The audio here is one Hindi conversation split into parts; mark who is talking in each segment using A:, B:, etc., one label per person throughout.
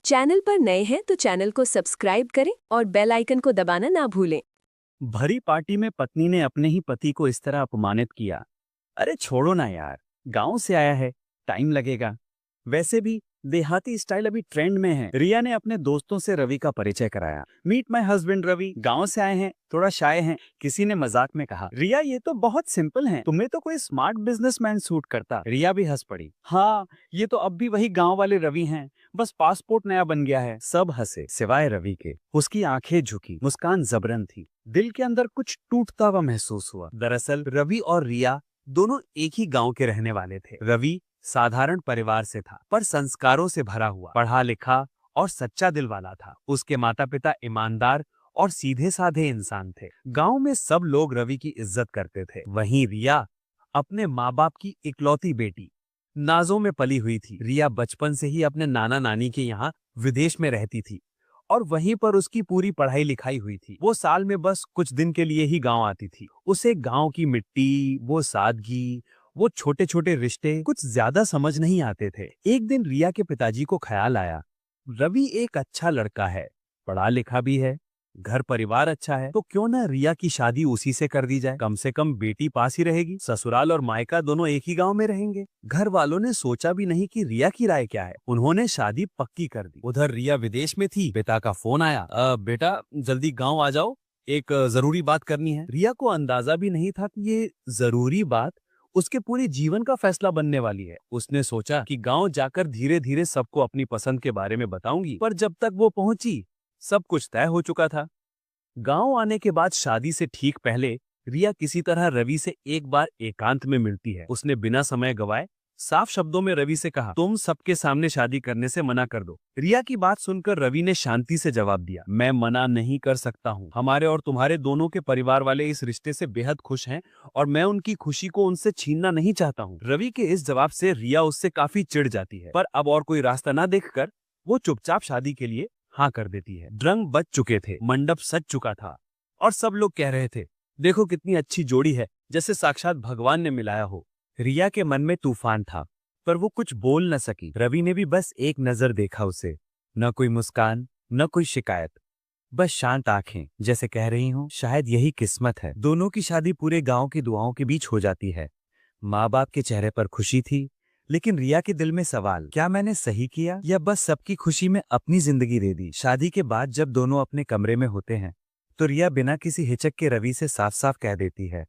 A: चैनल पर नए हैं तो चैनल को सब्सक्राइब करें और बेल आइकन को दबाना ना भूलें।
B: भरी पार्टी में पत्नी ने अपने ही पति को इस तरह अपमानित किया। अरे छोड़ो ना यार, गांव से आया है, टाइम लगेगा। वैसे भी देहाती स्टाइल अभी ट्रेंड में है। रिया ने अपने दोस्तों से रवि का परिचय कराया। मीट माय हस्बैंड रवि, गांव से आए हैं, थोड़ा शाय हैं। किसी ने मजाक में कहा, रिया ये तो बहुत सिंपल है, तुम्हें तो कोई स्मार्ट बिजनेसमैन सूट करता। रिया भी हंस पड़ी, हाँ ये तो अब भी वही गांव वाले रवि हैं, बस पासपोर्ट नया बन गया है। सब हंसे सिवाय रवि के। उसकी आंखें झुकी, मुस्कान जबरन थी। दिल के अंदर कुछ टूटता हुआ महसूस हुआ। दरअसल रवि और रिया दोनों एक ही गांव के रहने वाले थे। रवि साधारण परिवार से था, पर संस्कारों से भरा हुआ, पढ़ा लिखा और सच्चा दिल वाला था। उसके माता पिता ईमानदार और सीधे साधे इंसान थे। गांव में सब लोग रवि की इज्जत करते थे। वहीं रिया अपने माँ बाप की इकलौती बेटी, नाजों में पली हुई थी। रिया बचपन से ही अपने नाना नानी के यहाँ विदेश में रहती थी और वहीं पर उसकी पूरी पढ़ाई लिखाई हुई थी। वो साल में बस कुछ दिन के लिए ही गांव आती थी। उसे गांव की मिट्टी, वो सादगी, वो छोटे छोटे रिश्ते कुछ ज्यादा समझ नहीं आते थे। एक दिन रिया के पिताजी को ख्याल आया, रवि एक अच्छा लड़का है, पढ़ा लिखा भी है, घर परिवार अच्छा है, तो क्यों ना रिया की शादी उसी से कर दी जाए। कम से कम बेटी पास ही रहेगी, ससुराल और मायका दोनों एक ही गांव में रहेंगे। घर वालों ने सोचा भी नहीं कि रिया की राय क्या है, उन्होंने शादी पक्की कर दी। उधर रिया विदेश में थी, पिता का फोन आया, बेटा जल्दी गाँव आ जाओ, एक जरूरी बात करनी है। रिया को अंदाजा भी नहीं था कि ये जरूरी बात उसके पूरे जीवन का फैसला बनने वाली है। उसने सोचा कि गांव जाकर धीरे धीरे सबको अपनी पसंद के बारे में बताऊंगी, पर जब तक वो पहुंची सब कुछ तय हो चुका था। गांव आने के बाद शादी से ठीक पहले रिया किसी तरह रवि से एक बार एकांत में मिलती है। उसने बिना समय गवाए साफ शब्दों में रवि से कहा, तुम सबके सामने शादी करने से मना कर दो। रिया की बात सुनकर रवि ने शांति से जवाब दिया, मैं मना नहीं कर सकता हूँ। हमारे और तुम्हारे दोनों के परिवार वाले इस रिश्ते से बेहद खुश हैं और मैं उनकी खुशी को उनसे छीनना नहीं चाहता हूँ। रवि के इस जवाब से रिया उससे काफी चिढ़ जाती है, पर अब और कोई रास्ता न देखकर वो चुपचाप शादी के लिए हाँ कर देती है। ड्रंग बज चुके थे, मंडप सज चुका था और सब लोग कह रहे थे, देखो कितनी अच्छी जोड़ी है, जैसे साक्षात भगवान ने मिलाया हो। रिया के मन में तूफान था, पर वो कुछ बोल न सकी। रवि ने भी बस एक नजर देखा उसे, न कोई मुस्कान, न कोई शिकायत, बस शांत आंखें, जैसे कह रही हूँ शायद यही किस्मत है। दोनों की शादी पूरे गांव की दुआओं के बीच हो जाती है। माँ बाप के चेहरे पर खुशी थी, लेकिन रिया के दिल में सवाल, क्या मैंने सही किया या बस सबकी खुशी में अपनी जिंदगी दे दी। शादी के बाद जब दोनों अपने कमरे में होते हैं तो रिया बिना किसी हिचक के रवि से साफ साफ कह देती है,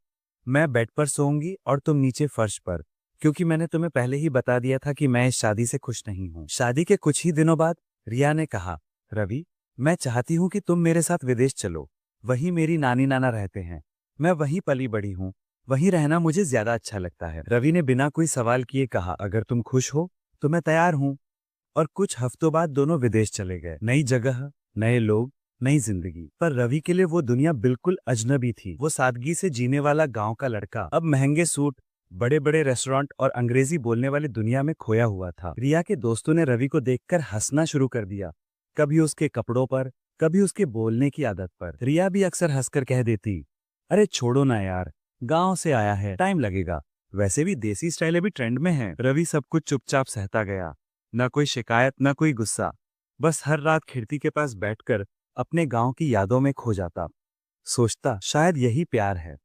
B: मैं बेड पर सोऊंगी और तुम नीचे फर्श पर, क्योंकि मैंने तुम्हें पहले ही बता दिया था कि मैं इस शादी से खुश नहीं हूँ। शादी के कुछ ही दिनों बाद रिया ने कहा, रवि मैं चाहती हूँ कि तुम मेरे साथ विदेश चलो, वहीं मेरी नानी नाना रहते हैं, मैं वहीं पली बड़ी हूँ, वहीं रहना मुझे ज्यादा अच्छा लगता है। रवि ने बिना कोई सवाल किए कहा, अगर तुम खुश हो तो मैं तैयार हूँ। और कुछ हफ्तों बाद दोनों विदेश चले गए। नई जगह, नए लोग, नई जिंदगी, पर रवि के लिए वो दुनिया बिल्कुल अजनबी थी। वो सादगी से जीने वाला गांव का लड़का अब महंगे सूट, बड़े बड़े रेस्टोरेंट और अंग्रेजी बोलने वाली दुनिया में खोया हुआ था। रिया के दोस्तों ने रवि को देखकर हंसना शुरू कर दिया, कभी उसके कपड़ों पर, कभी उसके बोलने की आदत पर। रिया भी अक्सर हंसकर कह देती, अरे छोड़ो ना यार, गांव से आया है, टाइम लगेगा, वैसे भी देसी स्टाइल अभी ट्रेंड में है। रवि सब कुछ चुपचाप सहता गया, न कोई शिकायत, न कोई गुस्सा, बस हर रात खिड़की के पास बैठकर अपने गांव की यादों में खो जाता। सोचता शायद यही प्यार है,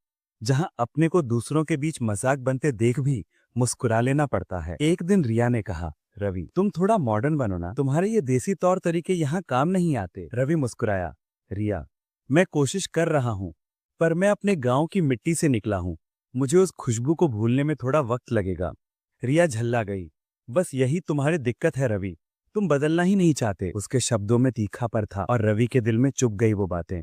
B: जहां अपने को दूसरों के बीच मजाक बनते देख भी मुस्कुरा लेना पड़ता है। एक दिन रिया ने कहा, रवि तुम थोड़ा मॉडर्न बनो ना, तुम्हारे ये देसी तौर तरीके यहाँ काम नहीं आते। रवि मुस्कुराया, रिया मैं कोशिश कर रहा हूँ, पर मैं अपने गांव की मिट्टी से निकला हूँ, मुझे उस खुशबू को भूलने में थोड़ा वक्त लगेगा। रिया झल्ला गई, बस यही तुम्हारी दिक्कत है रवि, तुम बदलना ही नहीं चाहते। उसके शब्दों में तीखापन था और रवि के दिल में चुभ गई वो बातें।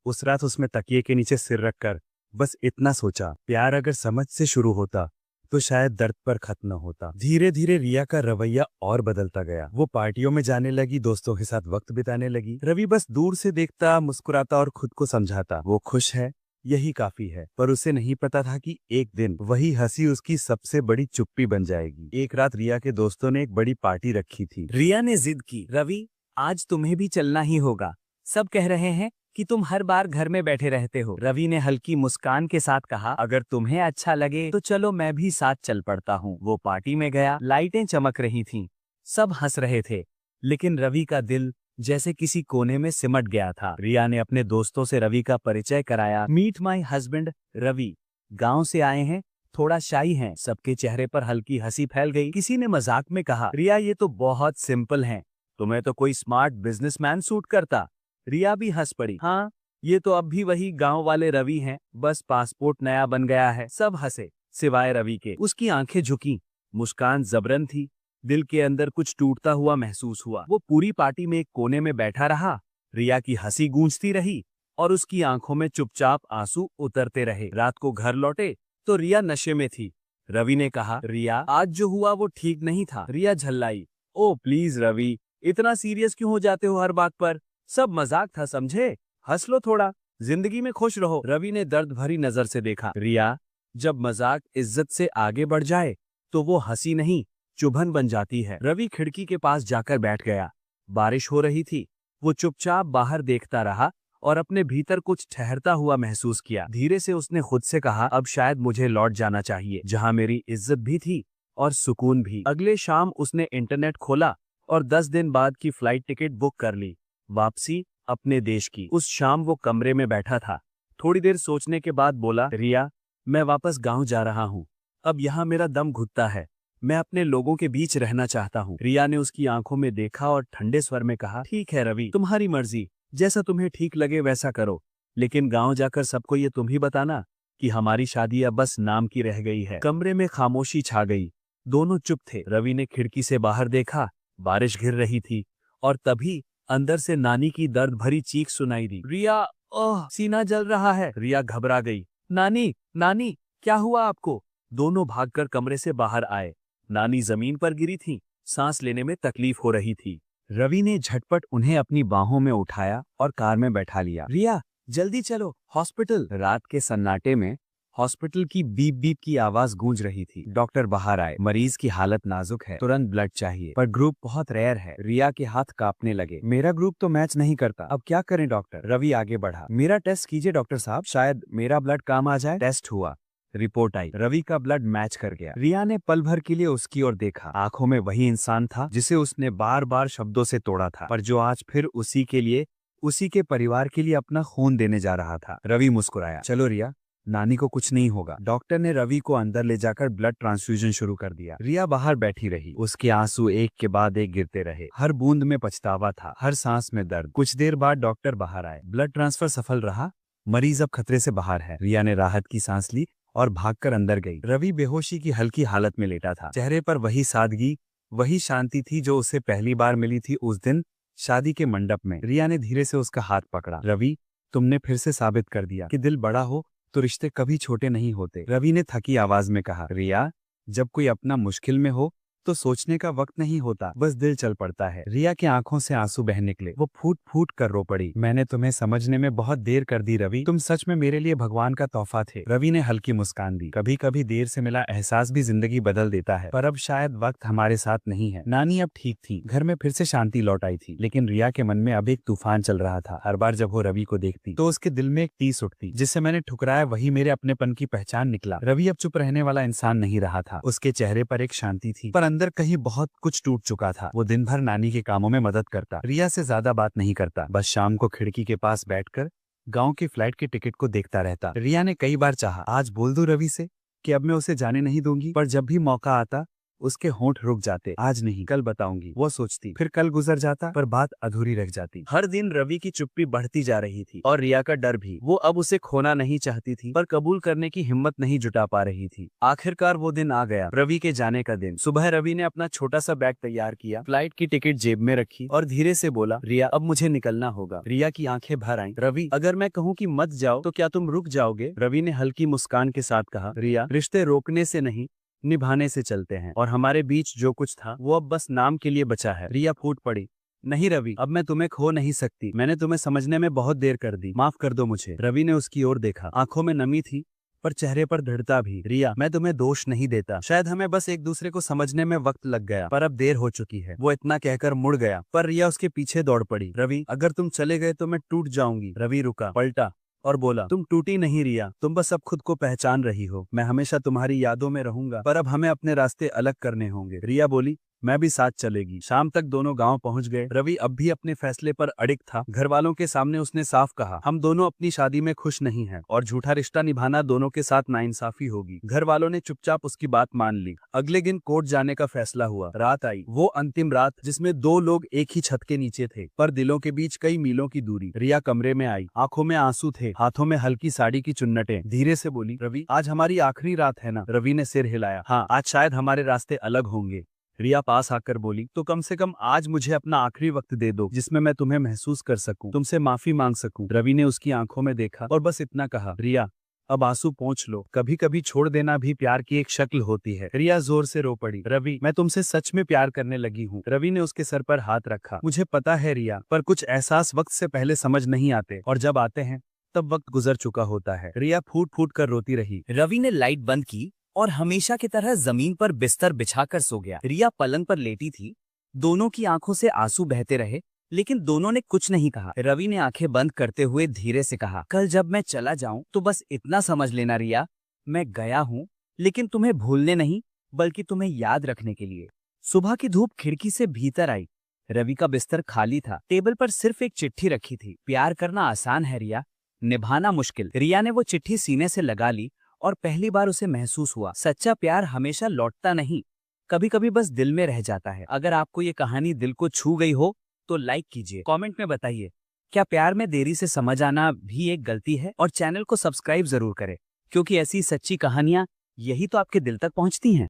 B: उस रात उसमें तकिए के नीचे सिर रखकर बस इतना सोचा, प्यार अगर समझ से शुरू होता तो शायद दर्द पर खत्म न होता। धीरे धीरे रिया का रवैया और बदलता गया। वो पार्टियों में जाने लगी, दोस्तों के साथ वक्त बिताने लगी। रवि बस दूर से देखता, मुस्कुराता और खुद को समझाता, वो खुश है, यही काफी है। पर उसे नहीं पता था कि एक दिन वही हंसी उसकी सबसे बड़ी चुप्पी बन जाएगी। एक रात रिया के दोस्तों ने एक बड़ी पार्टी रखी थी। रिया ने जिद की, रवि आज तुम्हें भी चलना ही होगा, सब कह रहे हैं कि तुम हर बार घर में बैठे रहते हो। रवि ने हल्की मुस्कान के साथ कहा, अगर तुम्हें अच्छा लगे तो चलो मैं भी साथ चल पड़ता हूँ। वो पार्टी में गया, लाइटें चमक रही थीं, सब हंस रहे थे, लेकिन रवि का दिल जैसे किसी कोने में सिमट गया था। रिया ने अपने दोस्तों से रवि का परिचय कराया। मीट माई हस्बैंड रवि, गांव से आए हैं, थोड़ा शाई हैं। सबके चेहरे पर हल्की हंसी फैल गई। किसी ने मजाक में कहा, रिया ये तो बहुत सिंपल हैं, तुम्हें तो कोई स्मार्ट बिजनेसमैन सूट करता। रिया भी हंस पड़ी। हाँ, ये तो अब भी वही गांव वाले रवि हैं, बस पासपोर्ट नया बन गया है। सब हंसे सिवाय रवि के। उसकी आंखें झुकी, मुस्कान जबरन थी। दिल के अंदर कुछ टूटता हुआ महसूस हुआ। वो पूरी पार्टी में एक कोने में बैठा रहा। रिया की हंसी गूंजती रही और उसकी आंखों में चुपचाप आंसू उतरते रहे। रात को घर लौटे तो रिया नशे में थी। रवि ने कहा, रिया आज जो हुआ वो ठीक नहीं था। रिया झल्लाई, ओ प्लीज रवि, इतना सीरियस क्यों हो जाते हो हर बात पर? सब मजाक था समझे, हंस लो थोड़ा, जिंदगी में खुश रहो। रवि ने दर्द भरी नजर से देखा। रिया, जब मजाक इज्जत से आगे बढ़ जाए तो वो हंसी नहीं चुभन बन जाती है। रवि खिड़की के पास जाकर बैठ गया। बारिश हो रही थी। वो चुपचाप बाहर देखता रहा और अपने भीतर कुछ ठहरता हुआ महसूस किया। धीरे से उसने खुद से कहा, अब शायद मुझे लौट जाना चाहिए, जहां मेरी इज्जत भी थी और सुकून भी। अगले शाम उसने इंटरनेट खोला और 10 दिन बाद की फ्लाइट टिकट बुक कर ली, वापसी अपने देश की। उस शाम वो कमरे में बैठा था। थोड़ी देर सोचने के बाद बोला, रिया, मैं वापस गांव जा रहा हूँ। अब यहाँ मेरा दम घुटता है। मैं अपने लोगों के बीच रहना चाहता हूँ। रिया ने उसकी आंखों में देखा और ठंडे स्वर में कहा, ठीक है रवि, तुम्हारी मर्जी, जैसा तुम्हें ठीक लगे वैसा करो, लेकिन गांव जाकर सबको ये तुम ही बताना कि हमारी शादी अब बस नाम की रह गई है। कमरे में खामोशी छा गई। दोनों चुप थे। रवि ने खिड़की से बाहर देखा, बारिश गिर रही थी और तभी अंदर से नानी की दर्द भरी चीख सुनाई दी। रिया, ओह, सीना जल रहा है। रिया घबरा गई। नानी, नानी, क्या हुआ आपको? दोनों भागकर कमरे से बाहर आए। नानी जमीन पर गिरी थी, सांस लेने में तकलीफ हो रही थी। रवि ने झटपट उन्हें अपनी बाहों में उठाया और कार में बैठा लिया। रिया, जल्दी चलो, हॉस्पिटल। रात के सन्नाटे में हॉस्पिटल की बीप बीप की आवाज गूंज रही थी। डॉक्टर बाहर आए। मरीज की हालत नाजुक है, तुरंत ब्लड चाहिए, पर ग्रुप बहुत रेयर है। रिया के हाथ कांपने लगे। मेरा ग्रुप तो मैच नहीं करता, अब क्या करें डॉक्टर? रवि आगे बढ़ा। मेरा टेस्ट कीजिए डॉक्टर साहब, शायद मेरा ब्लड काम आ जाए। टेस्ट हुआ, रिपोर्ट आई, रवि का ब्लड मैच कर गया। रिया ने पल भर के लिए उसकी ओर देखा। आंखों में वही इंसान था जिसे उसने बार बार शब्दों से तोड़ा था, पर जो आज फिर उसी के लिए, उसी के परिवार के लिए अपना खून देने जा रहा था। रवि मुस्कुराया। चलो रिया, नानी को कुछ नहीं होगा। डॉक्टर ने रवि को अंदर ले जाकर ब्लड ट्रांसफ्यूजन शुरू कर दिया। रिया बाहर बैठी रही। उसके आंसू एक के बाद एक गिरते रहे। हर बूंद में पछतावा था, हर सांस में दर्द। कुछ देर बाद डॉक्टर बाहर आए। ब्लड ट्रांसफर सफल रहा, मरीज अब खतरे से बाहर है। रिया ने राहत की सांस ली और भागकर अंदर गई। रवि बेहोशी की हल्की हालत में लेटा था। चेहरे पर वही सादगी, वही शांति थी जो उसे पहली बार मिली थी उस दिन शादी के मंडप में। रिया ने धीरे से उसका हाथ पकड़ा। रवि, तुमने फिर से साबित कर दिया कि दिल बड़ा हो तो रिश्ते कभी छोटे नहीं होते। रवि ने थकी आवाज में कहा, रिया, जब कोई अपना मुश्किल में हो तो सोचने का वक्त नहीं होता, बस दिल चल पड़ता है। रिया के आंखों से आंसू बह निकले। वो फूट फूट कर रो पड़ी। मैंने तुम्हें समझने में बहुत देर कर दी रवि, तुम सच में मेरे लिए भगवान का तोहफा थे। रवि ने हल्की मुस्कान दी। कभी कभी देर से मिला एहसास भी जिंदगी बदल देता है, पर अब शायद वक्त हमारे साथ नहीं है। नानी अब ठीक थी, घर में फिर से शांति लौट आई थी, लेकिन रिया के मन में अब एक तूफान चल रहा था। हर बार जब वो रवि को देखती तो उसके दिल में एक टीस उठती, जिससे मैंने ठुकराया वही मेरे अपनेपन की पहचान निकला। रवि अब चुप रहने वाला इंसान नहीं रहा था। उसके चेहरे पर एक शांति थी, पर अंदर कहीं बहुत कुछ टूट चुका था। वो दिन भर नानी के कामों में मदद करता, रिया से ज्यादा बात नहीं करता, बस शाम को खिड़की के पास बैठकर गांव की फ्लाइट के टिकट को देखता रहता। रिया ने कई बार चाहा, आज बोल दूं रवि से कि अब मैं उसे जाने नहीं दूंगी, पर जब भी मौका आता उसके होंठ रुक जाते। आज नहीं, कल बताऊंगी, वो सोचती। फिर कल गुजर जाता, पर बात अधूरी रह जाती। हर दिन रवि की चुप्पी बढ़ती जा रही थी और रिया का डर भी। वो अब उसे खोना नहीं चाहती थी, पर कबूल करने की हिम्मत नहीं जुटा पा रही थी। आखिरकार वो दिन आ गया, रवि के जाने का दिन। सुबह रवि ने अपना छोटा सा बैग तैयार किया, फ्लाइट की टिकट जेब में रखी और धीरे से बोला, रिया, अब मुझे निकलना होगा। रिया की आंखें भर आईं। रवि, अगर मैं कहूँ कि मत जाओ तो क्या तुम रुक जाओगे? रवि ने हल्की मुस्कान के साथ कहा, रिया, रिश्ते रोकने से नहीं, निभाने से चलते हैं, और हमारे बीच जो कुछ था वो अब बस नाम के लिए बचा है। रिया फूट पड़ी। नहीं रवि, अब मैं तुम्हें खो नहीं सकती। मैंने तुम्हें समझने में बहुत देर कर दी, माफ कर दो मुझे। रवि ने उसकी ओर देखा। आंखों में नमी थी, पर चेहरे पर दृढ़ता भी। रिया, मैं तुम्हें दोष नहीं देता, शायद हमें बस एक दूसरे को समझने में वक्त लग गया, पर अब देर हो चुकी है। वो इतना कहकर मुड़ गया, पर रिया उसके पीछे दौड़ पड़ी। रवि, अगर तुम चले गए तो मैं टूट जाऊंगी। रवि रुका, पलटा और बोला, तुम टूटी नहीं रिया, तुम बस अब खुद को पहचान रही हो। मैं हमेशा तुम्हारी यादों में रहूंगा, पर अब हमें अपने रास्ते अलग करने होंगे। रिया बोली, मैं भी साथ चलेगी। शाम तक दोनों गांव पहुंच गए। रवि अब भी अपने फैसले पर अड़िग था। घर वालों के सामने उसने साफ कहा, हम दोनों अपनी शादी में खुश नहीं हैं और झूठा रिश्ता निभाना दोनों के साथ नाइंसाफी होगी। घर वालों ने चुपचाप उसकी बात मान ली। अगले दिन कोर्ट जाने का फैसला हुआ। रात आई, वो अंतिम रात जिसमें दो लोग एक ही छत के नीचे थे, पर दिलों के बीच कई मीलों की दूरी। रिया कमरे में आई, आंखों में आंसू थे, हाथों में हल्की साड़ी की चुन्नटें। धीरे से बोली, रवि आज हमारी आखिरी रात है ना? रवि ने सिर हिलाया। हाँ, आज शायद हमारे रास्ते अलग होंगे। रिया पास आकर बोली, तो कम से कम आज मुझे अपना आखिरी वक्त दे दो जिसमें मैं तुम्हें महसूस कर सकूं, तुमसे माफी मांग सकूं। रवि ने उसकी आंखों में देखा और बस इतना कहा, रिया अब आंसू पोंछ लो, कभी कभी छोड़ देना भी प्यार की एक शक्ल होती है। रिया जोर से रो पड़ी, रवि मैं तुमसे सच में प्यार करने लगी हूँ। रवि ने उसके सर पर हाथ रखा। मुझे पता है रिया, पर कुछ एहसास वक्त से पहले समझ नहीं आते और जब आते हैं तब वक्त गुजर चुका होता है। रिया फूट फूट कर रोती रही।
C: रवि ने लाइट बंद की और हमेशा की तरह जमीन पर बिस्तर बिछाकर सो गया। रिया पलंग पर लेटी थी। दोनों की आंखों से आंसू बहते रहे, लेकिन दोनों ने कुछ नहीं कहा। रवि ने आंखें बंद करते हुए धीरे से कहा, कल जब मैं चला जाऊं तो बस इतना समझ लेना रिया, मैं गया हूं, लेकिन तुम्हें भूलने नहीं बल्कि तुम्हें याद रखने के लिए। सुबह की धूप खिड़की से भीतर आई। रवि का बिस्तर खाली था। टेबल पर सिर्फ एक चिट्ठी रखी थी। प्यार करना आसान है रिया, निभाना मुश्किल। रिया ने वो चिट्ठी सीने से लगा ली और पहली बार उसे महसूस हुआ, सच्चा प्यार हमेशा लौटता नहीं, कभी कभी बस दिल में रह जाता है। अगर आपको ये कहानी दिल को छू गई हो तो लाइक कीजिए, कमेंट में बताइए क्या प्यार में देरी से समझ आना भी एक गलती है, और चैनल को सब्सक्राइब जरूर करें क्योंकि ऐसी सच्ची कहानियां यही तो आपके दिल तक पहुंचती हैं।